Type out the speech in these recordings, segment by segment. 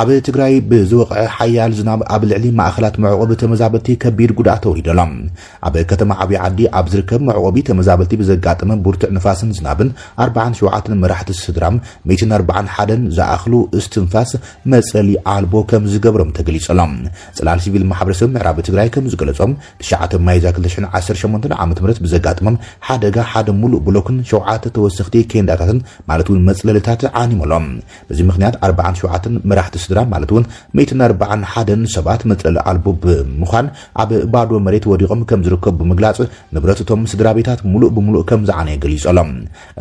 ኣብ ትግራይ ብዝወቕዐ ሓያል ዝናብ ኣብ ልዕሊ ማእኸላት መዕቆቢ ተመዛበልቲ ከቢድ ጉድኣት ተወሪዶሎም ኣብ ከተማ ዓብይ ዓዲ ኣብ ዝርከብ መዕቆቢ ተመዛበልቲ ብዘጋጠመ ብርቱዕ ንፋስን ዝናብን 47 መራሕቲ ስድራም 141 ዝኣኽሉ እስትንፋስ መፅለሊ ኣልቦ ከም ዝገብሮም ተገሊጾሎም ጽላል ሲቪል ማሕበረሰብ ምዕራብ ትግራይ ከም ዝገለጾም 9 ማይ 2018 ዓ.ም ብዘጋጠመም ሓደጋ ሓደ ሙሉእ ብሎክን 7 ተወሰኽቲ ኬንዳታትን ማለት እውን መፅለልታት ዓኒሞሎም በዚ ምኽንያት 47 መራሕቲ ስድራ ማለት እውን 141 ሰባት መፅለሊ ኣልቦ ብምዃን ኣብ ባዶ መሬት ወዲቖም ከም ዝርከቡ ብምግላጽ ንብረቶም ስድራ ቤታት ሙሉእ ብምሉእ ከም ዝዓነየ ገሊጾሎም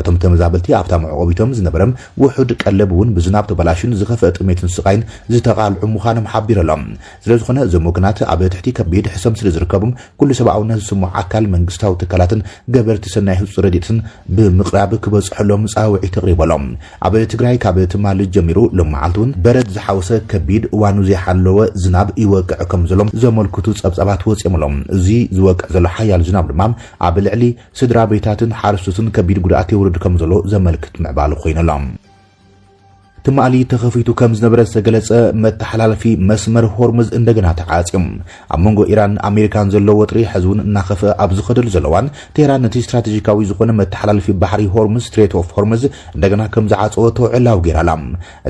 እቶም ተመዛበልቲ ኣብታ መዕቆቢቶም ዝነበረም ውሑድ ቀለብ እውን ብዝናብ ተበላሽን ዝኸፍአ ጥሜትን ስቃይን ዝተቃልዑ ምዃኖም ሓቢሮሎም ስለዝኾነ እዞም ወገናት ኣብ ትሕቲ ከቢድ ሕሰም ስለ ዝርከቡም ኩሉ ሰብኣውነት ዝስምዖ ኣካል መንግስታዊ ትካላትን ገበርቲ ሰናይ ህፁ ረድኤትን ብምቕራብ ክበጽሐሎም ጻውዒት ተቕሪቦሎም ኣብ ትግራይ ካብ ትማል ጀሚሩ ሎመዓልቲ እውን በረድ ዝሓወሰ ከቢድ እዋኑ ዘይሓለወ ዝናብ ይወቅዕ ከም ዘሎም ዘመልክቱ ጸብጻባት ወጽየምሎም እዚ ዝወቅዕ ዘሎ ሓያል ዝናብ ድማ ኣብ ልዕሊ ስድራ ቤታትን ሓረስቶትን ከቢድ ጉድኣት የውርድ ከም ዘሎ ዘመልክት ምዕባሉ ኮይኖሎም ትማሊ ተኸፊቱ ከም ዝነበረ ዝተገለጸ መተሓላለፊ መስመር ሆርሙዝ እንደገና ተዓጽዮም ኣብ መንጎ ኢራን ኣሜሪካን ዘሎ ወጥሪ ሕዝቡን እናኸፈ ኣብ ዝኸደሉ ዘለዋን ቴህራን ነቲ ስትራቴጂካዊ ዝኾነ መተሓላለፊ ባሕሪ ሆርሙዝ ስትሬት ኦፍ ሆርሙዝ እንደገና ከም ዝዓጽወ ተውዕላው ገይራላ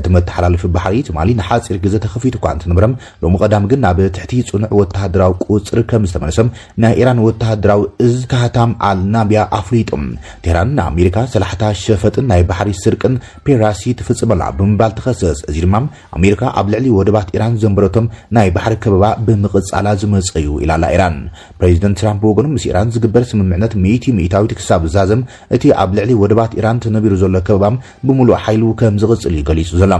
እቲ መተሓላለፊ ባሕሪ ትማሊ ንሓፂር ግዜ ተኸፊቱ እኳ እንትነበረም ሎሚ ቀዳም ግን ኣብ ትሕቲ ጽኑዕ ወተሃደራዊ ቁፅር ከም ዝተመለሰም ናይ ኢራን ወተሃደራዊ እዝ ካህታም ኣልናቢያ ኣፍሊጦም ቴህራን ንኣሜሪካ ሰላሕታ ሸፈጥን ናይ ባሕሪ ስርቅን ፔራሲ ትፍጽመላ ብምባል ተኸሰስ እዚ ድማ ኣሜሪካ ኣብ ልዕሊ ወደባት ኢራን ዘንበረቶም ናይ ባሕሪ ከበባ ብምቕጻላ ዝመጽዩ ኢላላ ኢራን ፕሬዚደንት ትራምፕ ወገኑ ምስ ኢራን ዝግበር ስምምዕነት ሚእታዊት ክሳብ ዝዛዘም እቲ ኣብ ልዕሊ ወደባት ኢራን ተነቢሩ ዘሎ ከበባ ብምሉእ ሓይሉ ከም ዝቕጽል ገሊጹ ዘሎ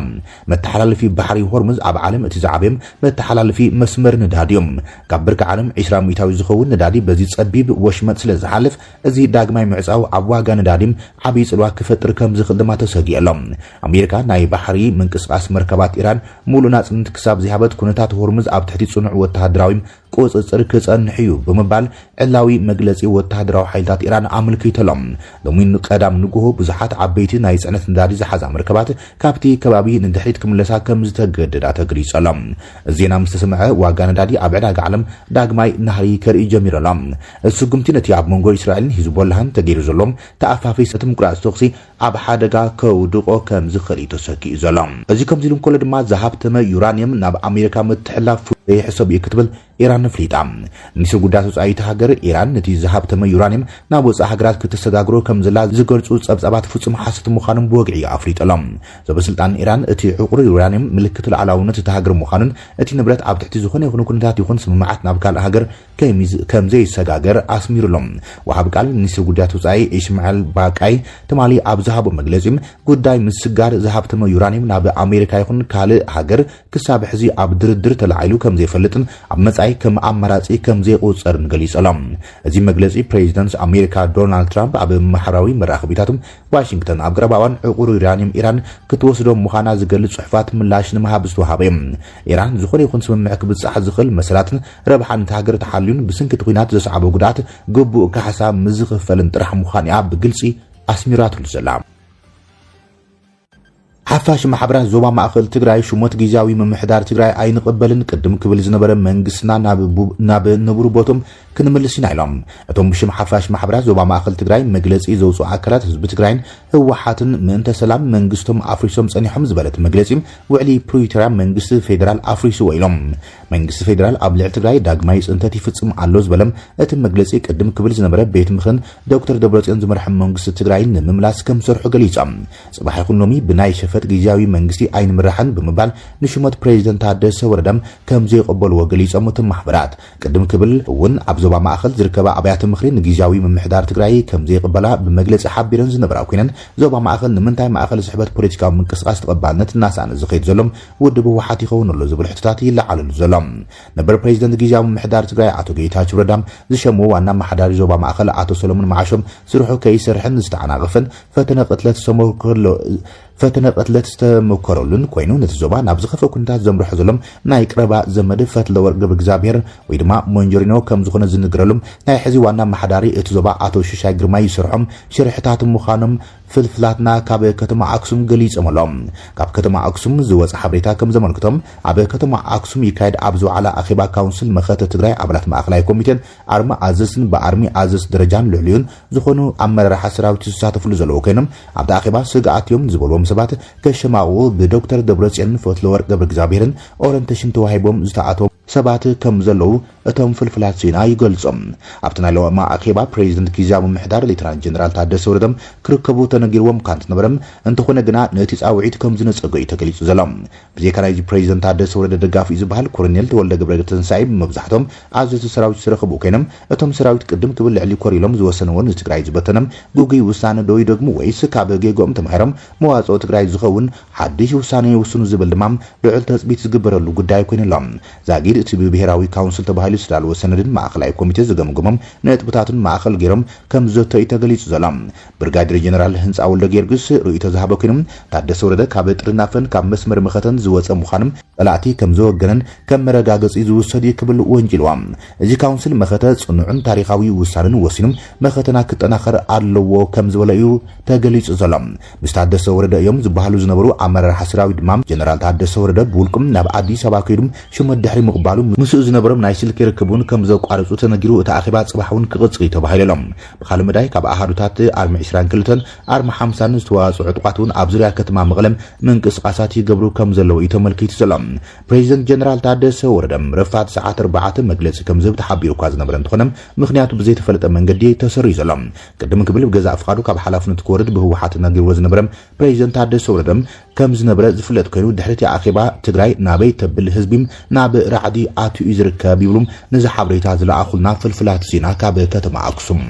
መተሓላለፊ ባሕሪ ሆርሙዝ ኣብ ዓለም እቲ ዝዓበየ መተሓላለፊ መስመር ነዳዲ እዮም ካብ ብርኪ ዓለም 20 ሚእታዊ ዝኸውን ነዳዲ በዚ ጸቢብ ወሽመጥ ስለ ዝሓልፍ እዚ ዳግማይ ምዕጻው ኣብ ዋጋ ነዳዲ ዓብይ ጽልዋ ክፈጥር ከም ዝኽእል ድማ ተሰጊአሎም ኣሜሪካ ናይ ባሕሪ ምንቅስቃስ መርከባት ኢራን ሙሉእ ናጽነት ክሳብ ዝሃበት ኩነታት ሆርሙዝ ኣብ ትሕቲ ጽኑዕ ወተሃደራዊ ቁጽጽር ክጸንሕ እዩ ብምባል ዕላዊ መግለጺ ወተሃደራዊ ሓይልታት ኢራን ኣመልኪቶሎም ሎሚ ቀዳም ንግሆ ብዙሓት ዓበይቲ ናይ ጽዕነት ነዳዲ ዝሓዛ መርከባት ካብቲ ከባቢ ንድሕሪት ክምለሳ ከም ዝተገደዳ ተገሊጾሎም ዜና ምስ ተሰምዐ ዋጋ ነዳዲ ኣብ ዕዳጋ ዓለም ዳግማይ ናህሪ ከርኢ ጀሚሮሎም ስጉምቲ ነቲ ኣብ መንጎ እስራኤልን ሂዝቦላህን ተገይሩ ዘሎም ተኣፋፊ ምቁራጽ ተኽሲ ኣብ ሓደጋ ከውድቆ ከም ዝኽእል ተሰኪኡ ዘሎ እዚ ከምዚ ኢሉ እንከሎ ድማ ዝሃብተመ ዩራኒየም ናብ ኣሜሪካ ምትሕልላፍ ዘይሕሰብ እዩ ክትብል ኢራን ፍሊጣ ንሱ ጉዳት ወጻኢት ሃገር ኢራን ነቲ ዝሃብተመ ዩራኒየም ናብ ወጻኢ ሃገራት ክትሰጋግሮ ከም ዘላ ዝገልጹ ጸብጻባት ፍጹም ሓሰት ምዃኑን ብወግዒ ኣፍሊጦሎም ዘበስልጣን ኢራን እቲ ዕቁር ዩራኒየም ምልክት ልዓላውነት እቲ ሃገር ምዃኑን እቲ ንብረት ኣብ ትሕቲ ዝኾነ ይኹን ኩነታት ይኹን ስምምዓት ናብ ካልእ ሃገር ከም ዘይሰጋገር ኣስሚሩሎም ወሃብ ቃል ንሱ ጉዳት ወጻኢ ኢስማኤል ባቃይ ትማሊ ኣብ ዝሃቦ መግለጺ ጉዳይ ምስጋር ዝሃብተመ ዩራኒየም ናብ ኣሜሪካ ይኹን ካልእ ሃገር ክሳብ ሕዚ ኣብ ድርድር ተላዒሉ ከም ዘይፈልጥን ኣብ መጻኢ ከም ኣማራጺ ከም ዘይቆጸርን ገሊጾሎም እዚ መግለጺ ፕሬዚደንት ኣሜሪካ ዶናልድ ትራምፕ ኣብ ማሕበራዊ መራኸቢታቶም ዋሽንግተን ኣብ ቀረባዋን ዕቁር ዩራኒየም ኢራን ክትወስዶ ምዃና ዝገልጽ ጽሑፋት ምላሽ ንምሃብ ዝተዋሃበ ኢራን ዝኾነ ይኹን ስምምዕ ክብጽሕ ዝኽእል መሰላትን ረብሓን ሃገር ተሓልዩን ብስንኪት ኩናት ዘስዓበ ጉድኣት ግቡእ ካሕሳ ምዝኽፈልን ጥራሕ ምዃን እያ ብግልጺ ኣስሚራትሉ ዘላ ሓፋሽ ማሕበራት ዞባ ማእኸል ትግራይ ሹመት ጊዜያዊ ምምሕዳር ትግራይ ኣይንቕበልን ቅድም ክብል ዝነበረ መንግስትና ናብ ነብሩ ቦቶም ክንምልስ ኢና ኢሎም እቶም ብሽም ሓፋሽ ማሕበራት ዞባ ማእኸል ትግራይ መግለጺ ዘውፅኡ ኣካላት ህዝቢ ትግራይን ህወሓትን ምእንተ ሰላም መንግስቶም ኣፍሪሶም ጸኒሖም ዝበለት መግለጺ ውዕሊ ፕሪቶሪያ መንግስቲ ፌደራል ኣፍሪሱ ኢሎም መንግስቲ ፌደራል ኣብ ልዕሊ ትግራይ ዳግማይ ጽንተት ይፍጽም ኣሎ ዝበለም እቲ መግለጺ ቅድም ክብል ዝነበረ ቤት ምኽርን ዶክተር ደብረጽዮን ዝመርሐ መንግስቲ ትግራይ ንምምላስ ከም ሰርሑ ገሊጾም ጽባሕ ይኹን ሎሚ ብናይ ሸፈጥ ጊዜያዊ መንግስቲ ኣይንምራሕን ብምባል ንሹመት ፕሬዚደንት ታደሰ ወረዳም ከም ዘይቀበልዎ ገሊጾም እቶም ማሕበራት ቅድም ክብል እውን ኣብ ዞባ ማእኸል ዝርከባ ኣብያተ ምኽሪ ንጊዜያዊ ምምሕዳር ትግራይ ከም ዘይቀበላ ብመግለጺ ሓቢረን ዝነበራ ኮይነን ዞባ ማእኸል ንምንታይ ማእኸል ዝሕበት ፖለቲካዊ ምንቅስቃስ ተቐባልነት እናሳእነ ዝኸይድ ዘሎም ውድብ ህወሓት ይኸውን ኣሎ ዝብል ሕቶታት ይለዓለሉ ዘሎም ነበር ፕሬዚደንት ጊዜያዊ ምምሕዳር ትግራይ አቶ ጌታቸው ረዳም ዝሸሙ ዋና ማሕዳሪ ዞባ ማእኸል አቶ ሰሎሞን ማዓሾም ስርሑ ከይሰርሕን ዝተዓናቀፈን ፈተነ ቀትለት ዝተመከረሉን ኮይኑ ነቲ ዞባ ናብ ዝኸፈ ኩነታት ዘምርሖ ዘሎም ናይ ቀረባ ዘመድ ፈትለ ወርቅ ገብረ እግዚአብሔር ወይ ድማ ሞንጆሪኖ ከም ዝኾነ ዝንግረሉም ናይ ሕዚ ዋና ማሕዳሪ እቲ ዞባ አቶ ሽሻይ ግርማይ ይስርሖም ሽርሕታት ምዃኖም ፍልፍላትና ካብ ከተማ አክሱም ገሊጾምሎም ካብ ከተማ አክሱም ዝወጽ ሓበሬታ ከም ዘመልክቶም ኣብ ከተማ አክሱም ይካየድ ኣብ ዝውዓላ ኣኼባ ካውንስል መኸተ ትግራይ ኣባላት ማእከላይ ኮሚቴን ኣርሚ ኣዘስን በኣርሚ ኣዘስ ደረጃን ልዕልዩን ዝኾኑ ኣመራርሓ ሰራዊት ዝሳተፍሉ ዘለዉ ኮይኖም ኣብቲ ኣኼባ ስግኣትዮም ዝበልዎም ሰባት ከሸማቕቑ ብዶክተር ደብረጽዮን ፈትለወርቅ ገብረ እግዚአብሔርን ኦሪንቴሽን ተዋሂቦም ዝተኣተው ሰባት ከም ዘለዉ እቶም ፍልፍላት ዜና ይገልጾም ኣብቲ ናይ ለዋማ ኣኼባ ፕሬዚደንት ጊዜያዊ ምምሕዳር ሌተናንት ጀነራል ታደሰ ወረደም ክርከቡ ተነጊርዎም ካንት ነበረም እንተኾነ ግና ነቲ ጻውዒት ከም ዝነጸገ ተገሊጹ ዘሎም ብዘይካ ናይ ፕሬዚደንት ታደሰ ወረደ ደጋፊ ዝበሃል ኮሎኔል ተወልደ ገብረ ትንሳኤ መብዛሕቶም ኣዘዚ ሰራዊት ዝረኸቡ ኮይኖም እቶም ሰራዊት ቅድም ክብል ልዕሊ ኮሪሎም ዝወሰነውን ትግራይ ዝበተነም ጉጉይ ውሳነ ዶይ ደግሞ ወይስ ካብ ጌጎም ተማሂሮም መዋጽኦ ትግራይ ዝኸውን ሓድሽ ውሳነ ይውስኑ ዝብል ድማ ልዑል ተጽቢት ዝግበረሉ ጉዳይ ኮይነሎም ዛጊድ እቲ ብብሔራዊ ካውንስል ተባሂሉ ስዳልወ ሰነድን ማእከላይ ኮሚቴ ዝገምገሞም ነጥብታትን ማእከል ገይሮም ከም ዘተይ ተገሊጹ ዘሎም ብርጋዴር ጀነራል ህንጻ ወልደ ጊዮርጊስ ርእይቶ ዝሃበ ኮይኖም ታደሰ ወረደ ካብ ጥርናፈን ካብ መስመር መኸተን ዝወፀ ምዃኖም ጠላእቲ ከም ዘወገነን ከም መረጋገጺ ዝውሰድ ይክብል ወንጅልዎም እዚ ካውንስል መኸተ ጽኑዕን ታሪኻዊ ውሳነን ወሲኖም መኸተና ክጠናኸር ኣለዎ ከም ዝበለዩ ተገሊጹ ዘሎም ምስታደሰ ወረደ እዮም ዝበሃሉ ዝነበሩ ኣመራርሓ ሰራዊት ድማ ጀነራል ታደሰ ወረደ ብውልቅም ናብ አዲስ አበባ ከይዶም ሽመት ድሕሪ ምቕባሉ ምስኡ ዝነበሮም ናይ ስልክ ርክቡን ከም ዘቋርጹ ተነጊሩ እቲ ኣኼባ ጽባሕውን ክቕጽ ተባሂሎም ብኻልእ መዳይ ካብ ኣሃዱታት ኣርሚ 22 ኣርሚ 50 ዝተዋጽኡ ዕጡቃትን ኣብ ዙርያ ከተማ መቐለም ምንቅስቃሳት ይገብሩ ከም ዘለዉ ተመልኪቱ ዘሎም ፕሬዚደንት ጀነራል ታደሰ ወረደም ረፋት ሰዓት 4 መግለጺ ከም ዝብ ተሓቢሩ ኳ ዝነበረ እንትኾነም ምክንያቱ ብዘይተፈለጠ መንገዲ ተሰሪ ዘሎም ቅድም ክብል ብገዛ ኣፍቃዱ ካብ ሓላፍነት ክወርድ ብህወሓት ነጊርዎ ዝነበረም ፕሬዚደንት ታደሰ ወረደም ከም ዝነበረ ዝፍለጥ ኮይኑ ድሕሪት ኣኼባ ትግራይ ናበይ ተብል ህዝቢም ናብ ራዕዲ ኣትዩ ዝርከብ ይብሉም ነዚ ሓበሬታ ዝለኣኹልና ፍልፍላት ዜና ካብ ከተማ አክሱም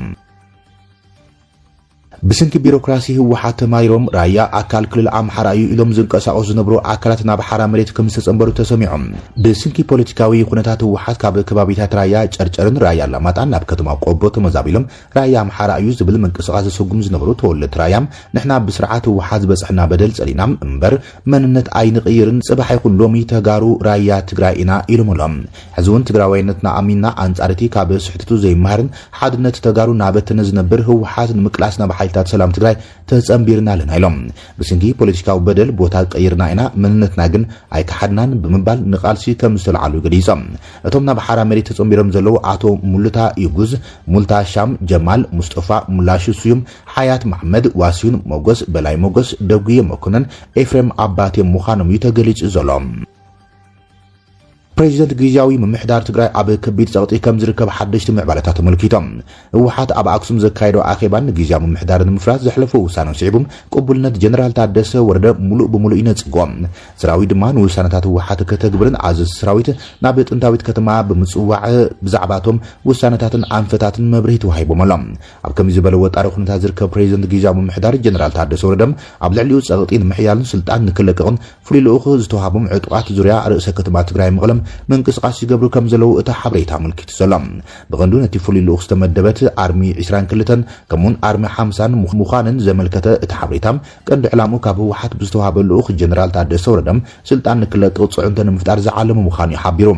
ብስንኪ ቢሮክራሲ ህወሓት ተማይሮም ራያ ኣካል ክልል ኣምሓራ እዩ ኢሎም ዝንቀሳቐሱ ዝነበሩ ኣካላት ናብ ሓራ መሬት ከም ዝተጸንበሩ ተሰሚዖም ብስንኪ ፖለቲካዊ ኩነታት ህወሓት ካብ ከባቢታት ራያ ጨርጨርን ራያ ኣላማጣን ናብ ከተማ ቆቦ ተመዛቢሎም ራያ ኣምሓራ እዩ ዝብል ምንቅስቓስ ዝሰጉም ዝነበሩ ተወለድቲ ራያም ንሕና ብስርዓት ህወሓት ዝበጽሕና በደል ጸሊናም እምበር መንነት ኣይንቕይርን ጽባሕ ይኹን ሎሚ ተጋሩ ራያ ትግራይ ኢና ኢሎምሎም ሕዚ እውን ትግራዋይነትና ኣሚንና ኣንጻርቲ ካብ ስሕተቱ ዘይመሃርን ሓድነት ተጋሩ ናበተነ ዝነብር ህወሓት ንምቅላስ ናብ ሓይልታት ሰላም ትግራይ ተጸምቢርና ኣለና ኢሎም ብስንኪ ፖለቲካዊ በደል ቦታ ቀይርና ኢና መንነትና ግን ኣይከሓድናን ብምባል ንቓልሲ ከም ዝተለዓሉ ገሊጾም እቶም ናብ ሓራ መሬት ተጸምቢሮም ዘለዉ ኣቶ ሙልታ ይጉዝ ሙልታ ሻም ጀማል ሙስጠፋ ሙላሽ ስዩም ሓያት መሐመድ ዋሲዩን ሞገስ በላይ ሞገስ ደጉየ መኮነን ኤፍሬም አባቴ ምዃኖም ተገሊጹ ዘሎም ፕሬዚደንት ጊዜያዊ ምምሕዳር ትግራይ ኣብ ከቢድ ጸቕጢ ከም ዝርከብ ሓደሽቲ ምዕባለታት ተመልኪቶም ህወሓት ኣብ ኣክሱም ዘካየዶ ኣኼባን ጊዜያዊ ምምሕዳር ንምፍራስ ዘሕለፈ ውሳነ ስዒቡም ቅቡልነት ጀነራል ታደሰ ወረደ ሙሉእ ብምሉእ ይነጽጎም ሰራዊት ድማ ንውሳነታት ህወሓት ከተግብርን ኣዘዝ ሰራዊት ናብ ጥንታዊት ከተማ ብምጽዋዕ ብዛዕባቶም ውሳነታትን ኣንፈታትን መብርሂ ተዋሂቦም ኣሎም ኣብ ከምዚ ዝበለ ወጣሪ ኩነታት ዝርከብ ፕሬዚደንት ጊዜያዊ ምምሕዳር ጀነራል ታደሰ ወረደም ኣብ ልዕሊኡ ጸቕጢ ንምሕያልን ስልጣን ንክለቅቕን ፍሉይ ልኡኽ ዝተዋሃቦም ዕጡቃት ዙርያ ርእሰ ከተማ ትግራይ መቐለም ምንቅስቃስ ይገብሩ ከም ዘለዉ እቲ ሓበሬታ ምልክት ዘሎም ብቐንዱ ነቲ ፍሉይ ልኡኽ ዝተመደበት ኣርሚ 22 ከምኡን ኣርሚ 50 ምዃንን ዘመልከተ እቲ ሓበሬታ ቀንዲ ዕላምኡ ካብ ህወሓት ብዝተዋሃበ ልኡኽ ጀነራል ታደሰ ወረደም ስልጣን ንክለቅቕ ጽዑንተ ንምፍጣር ዝዓለሙ ምዃኑ ይሓቢሩ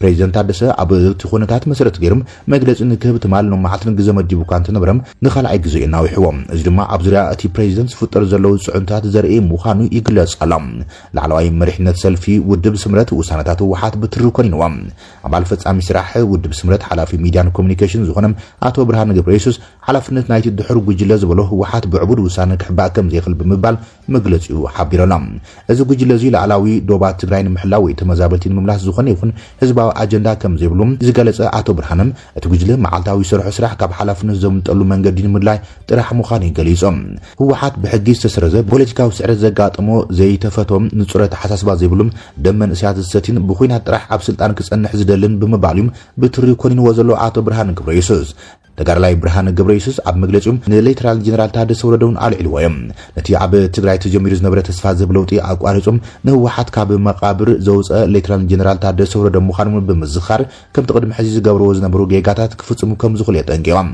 ፕሬዚደንት ታደሰ ኣብ እቲ ኩነታት መሰረት ገይሮም መግለጺ ንክህብ ትማል መዓልትን ግዜ መዲቡ ኳ እንትነበረም ንኻልኣይ ግዜ እናዊሕዎም እዚ ድማ ኣብ ዙርያ እቲ ፕሬዚደንት ዝፍጠር ዘለዉ ጽዑንታት ዘርኢ ምዃኑ ይግለጽ ኣሎም ላዕለዋይ መሪሕነት ሰልፊ ውድብ ስምረት ውሳነታት ህወሓት ትርከን ይነዋም አባል ፈጻሚ ስራሕ ውድብ ስምረት ሓላፊ ሚዲያን ኮሙኒኬሽን ዝኾነም አቶ ብርሃን ገብረየሱስ ሓላፍነት ናይቲ ድሕር ጉጅለ ዝበሎ ህወሓት ብዕቡድ ውሳነ ክሕባእ ከም ዘይኽእል ብምባል መግለጺኡ ሓቢሮሎም እዚ ጉጅለ እዚ ላዕላዊ ዶባት ትግራይ ንምሕላው ወይ ተመዛበልቲ ንምምላስ ዝኾነ ይኹን ህዝባዊ ኣጀንዳ ከም ዘይብሉም ዝገለጸ አቶ ብርሃንም እቲ ጉጅለ መዓልታዊ ስራሕ ስራሕ ካብ ሓላፍነት ዘምጠሉ መንገዲ ንምድላይ ጥራሕ ምዃኑ ይገሊጾም ህወሓት ብሕጊ ዝተሰረዘ ፖለቲካዊ ስዕረት ዘጋጥሞ ዘይተፈቶም ንጹረት ሓሳስባ ዘይብሉም ደም መንእስያት ዝሰቲን ብኹናት ጥራሕ ኣብ ስልጣን ክጸንሕ ዝደልን ብምባልዮም ብትሪ ኮኒንዎ ዘሎ አቶ ብርሃን ገብረየሱስ ተጋርላይ ብርሃነ ገብረየሱስ ኣብ መግለጹም ንሌተናል ጀነራል ታደሰ ወረደውን ኣልዒልዎዮም ነቲ ኣብ ትግራይ ተጀሚሩ ዝነበረ ተስፋ ዘብለውጢ ኣቋሪጾም ንህወሓት ካብ መቃብር ዘውፀ ሌተናል ጀነራል ታደሰ ወረደ ምዃኑ ብምዝኻር ከም ተቀድም ሕዚ ዝገብርዎ ዝነበሩ ጌጋታት ክፍጽሙ ከም ዝኽእሉ የጠንቂቖም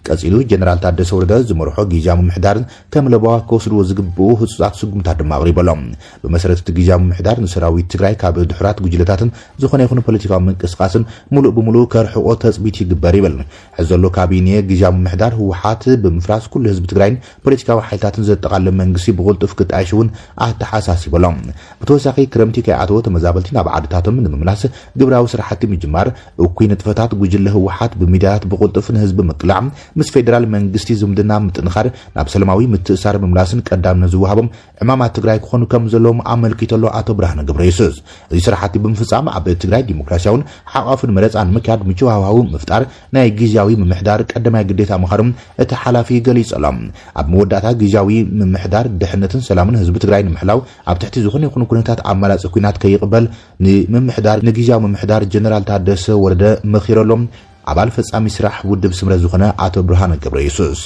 ቀጺሉ ጀነራል ታደሰ ወረደ ዝመርሖ ጊዜያዊ ምምሕዳርን ከም ለባዋ ከወስድዎ ዝግብኡ ህጹጻት ስጉምታት ድማ ኣቕሪቦሎም ብመሰረት እቲ ጊዜያዊ ምምሕዳር ንሰራዊት ትግራይ ካብ ድሕራት ጉጅለታትን ዝኾነ ይኹን ፖለቲካዊ ምንቅስቃስን ሙሉእ ብምሉእ ከርሕቆ ተጽቢት ይግበር ይብል ሕዘሎ ካቢኔ ጊዜያዊ ምምሕዳር ህወሓት ብምፍራስ ኩሉ ህዝቢ ትግራይን ፖለቲካዊ ሓይልታትን ዘጠቃልል መንግስቲ ብቁልጡፍ ክጣይሽውን ኣተሓሳሲቦሎም ብተወሳኺ ክረምቲ ከይኣተወ ተመዛበልቲ ናብ ዓድታቶም ንምምላስ ግብራዊ ስራሕቲ ምጅማር እኩይ ንጥፈታት ጉጅለ ህወሓት ብሚድያታት ብቁልጡፍ ንህዝቢ ምቅላዕ ምስ ፌደራል መንግስቲ ዝምድና ምጥንኻር ናብ ሰላማዊ ምትእሳር ምምላስን ቀዳምነት ዝወሃቦም ዕማማት ትግራይ ክኾኑ ከም ዘለዎም ኣመልኪተሎ ኣቶ ብርሃነ ገብረየሱስ እዚ ስራሕቲ ብምፍጻም ኣብ ትግራይ ዲሞክራሲያውን ሓቋፍን መረፃን ምክያድ ምቹው ሃዋህው ምፍጣር ናይ ጊዜያዊ ምምሕዳር ቀዳማይ ግዴታ ምዃኖም እቲ ሓላፊ ገሊጾሎም ኣብ መወዳእታ ጊዜያዊ ምምሕዳር ድሕነትን ሰላምን ህዝቢ ትግራይ ንምሕላው ኣብ ትሕቲ ዝኾነ ይኹን ኩነታት ኣማላጺ ኩናት ከይቕበል ንምምሕዳር ንጊዜያዊ ምምሕዳር ጀነራል ታደሰ ወረደ መኺረሎም ኣባል ፈጻሚ ስራሕ ውድብ ስምረት ዝኾነ ኣቶ ብርሃነ ገብረየሱስ